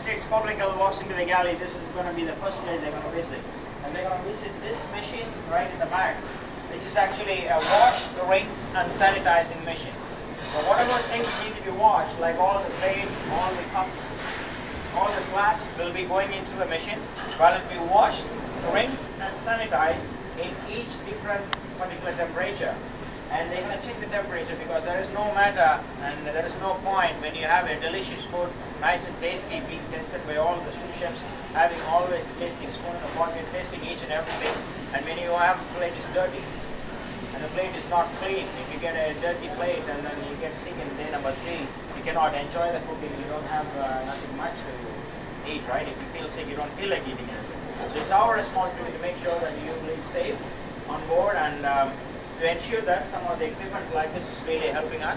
six public walks into the galley, this is going to be the first place they're going to visit. And they're going to visit this machine right in the back, which is actually a wash, rinse and sanitizing machine. So whatever things need to be washed, like all the plates, all the cups, all the glass will be going into the machine, while it will be washed, rinsed and sanitized in each different particular temperature. And they're going to check the temperature, because there is no matter and there is no point when you have a delicious food, nice and tasty, being tested by all the sous chefs, having always tasting spoon and a fork and tasting each and everything, and when you have a plate is dirty and the plate is not clean, if you get a dirty plate and then you get sick in day number 3, you cannot enjoy the cooking, you don't have nothing much to eat, right? If you feel sick, you don't feel like eating anything. So it's our responsibility to make sure that you live safe on board, and to ensure that some of the equipment like this is really helping us.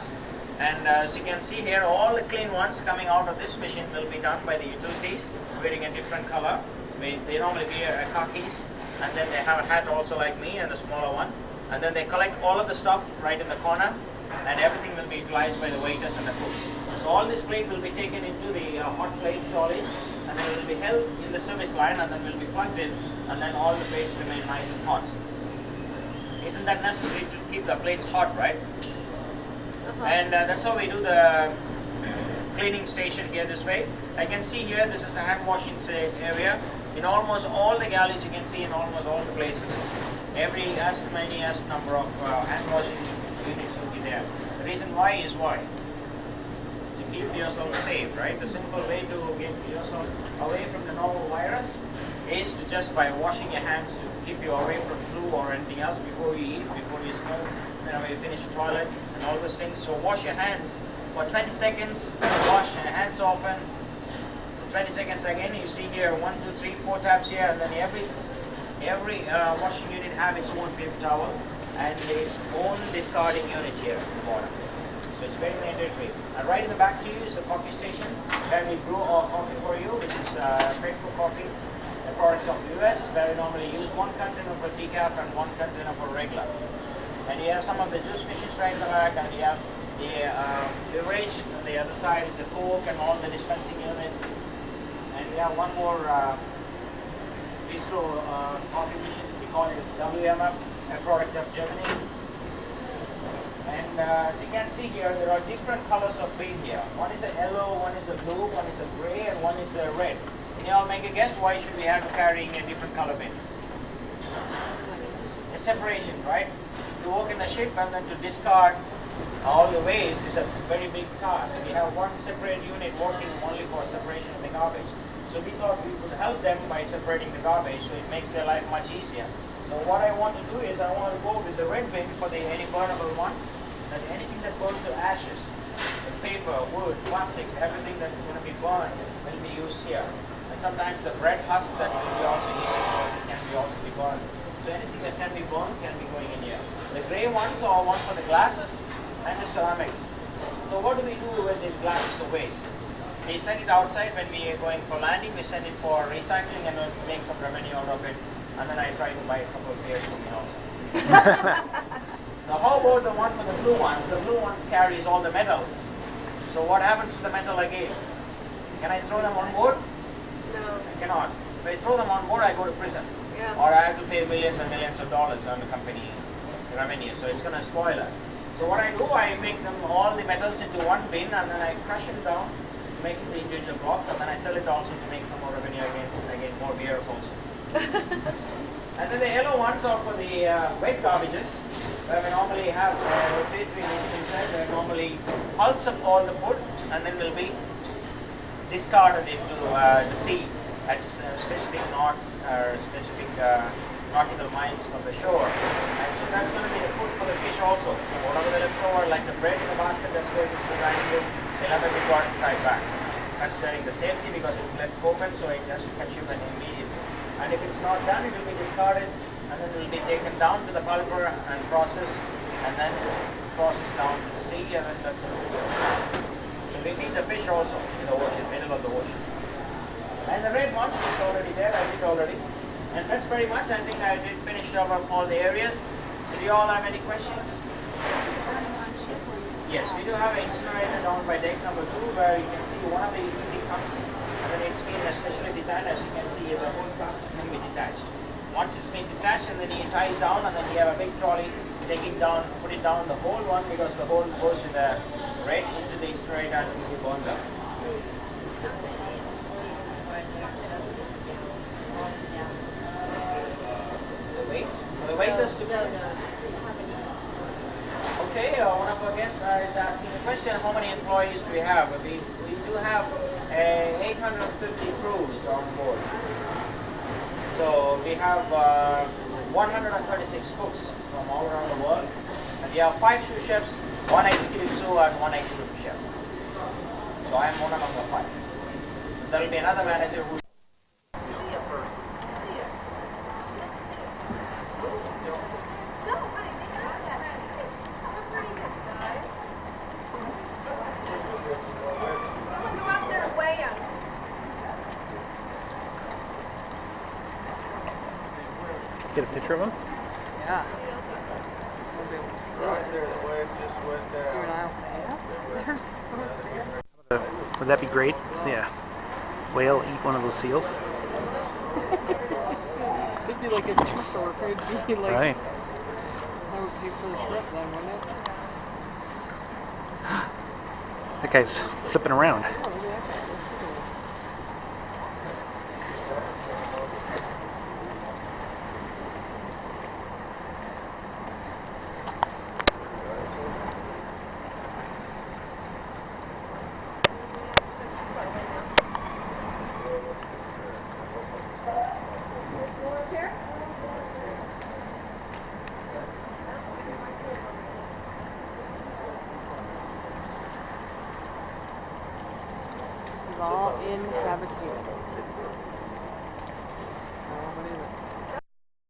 And as you can see here, all the clean ones coming out of this machine will be done by the utilities, wearing a different color. They normally wear khakis, and then they have a hat also like me, and a smaller one. And then they collect all of the stuff right in the corner, and everything will be utilized by the waiters and the cooks. So all this plate will be taken into the hot plate trolleys, and then it will be held in the service line, and then will be plugged in, and then all the plates remain nice and hot. Isn't that necessary to keep the plates hot, right? And that's how we do the cleaning station here this way. I can see here this is the hand washing area. In almost all the galleys you can see in almost all the places. Every as many as number of hand washing units will be there. The reason why is why? To keep yourself safe, right? The simple way to get yourself away from the normal virus is to just by washing your hands to keep you away from flu or anything else before you eat, before you smoke, whenever you finish the toilet and all those things. So wash your hands for 20 seconds, wash your hands often. 20 seconds again, you see here 1, 2, 3, 4 taps here, and then every washing unit have its own paper towel and its own discarding unit here at the bottom. So it's very mandatory. And right in the back to you is the coffee station, where we brew our coffee for you, which is Faithful Coffee, a product of US, where we normally use 1 container for decaf and 1 container for regular. And you have some of the juice machines right in the back, and you have the beverage, and the other side is the Coke and all the dispensing units. And we have one more bistro coffee machine, we call it WMF, a product of Germany. And as you can see here, there are different colors of bin here. One is a yellow, one is a blue, one is a gray, and one is a red. Can you all make a guess why should we have carrying a different color bins? A separation, right? To work in the ship and then to discard all the waste is a very big task. We have one separate unit working only for separation of the garbage. So we thought we could help them by separating the garbage, so it makes their life much easier. So what I want to do is I want to go with the red bin for the any burnable ones, that anything that goes to ashes, the paper, wood, plastics, everything that's going to be burned will be used here. And sometimes the bread husk that will be also used because it can be also be burned. So anything that can be burned can be going in here. The grey ones are one for the glasses and the ceramics. So what do we do with these glasses of waste? We send it outside when we are going for landing, we send it for recycling and we'll make some revenue out of it. And then I try to buy a couple of beers for me also. So how about the one for the blue ones? The blue ones carries all the metals. So what happens to the metal again? Can I throw them on board? No. I cannot. If I throw them on board, I go to prison. Yeah. Or I have to pay millions and millions of dollars on the company revenue. So it's going to spoil us. So what I do, I make them all the metals into one bin and then I crush it down, make it the individual blocks, and then I sell it also to make some more revenue again more beers also. And then the yellow ones are for the wet garbages, where we normally have rotatory machine inside, where normally hulks up all the food and then will be discarded into the sea at specific knots or specific nautical miles from the shore. And so that's going to be the food for the fish also. Whatever they left over, like the bread in the basket that's going to the dining room, they'll have to be brought inside back. Considering the safety, because it's left open, so it has to consume it immediately. And if it's not done, it will be discarded and then it will be taken down to the pulper and processed and then processed down to the sea, and then that's it. So we feed the fish also in the ocean, middle of the ocean. And the red ones is already there, I did already. And that's pretty much, I think I did finish up all the areas. So do you all have any questions? Yes, we do have an incinerator down by deck number 2 where you can see one of the utility comes and then it's been especially designed, as you can see, the whole plastic can be detached. Once it's been detached, and then you tie it down, and then you have a big trolley, you take it down, put it down, the whole one, because the whole goes to the right into the incinerator and will be burned up. The weight is to Okay, one of our guests is asking a question, how many employees do we have? We do have 850 crews on board. So we have 136 cooks from all around the world. And we have 5 sous chefs, 1 executive sous and 1 executive chef. So I am one among the 5. So there will be another manager who Get a picture of him? Yeah. Would that be great? Yeah. Whale eat one of those seals? It'd be like a two-star. It'd be like... Right. That would be for the trip then, wouldn't it? That guy's flipping around.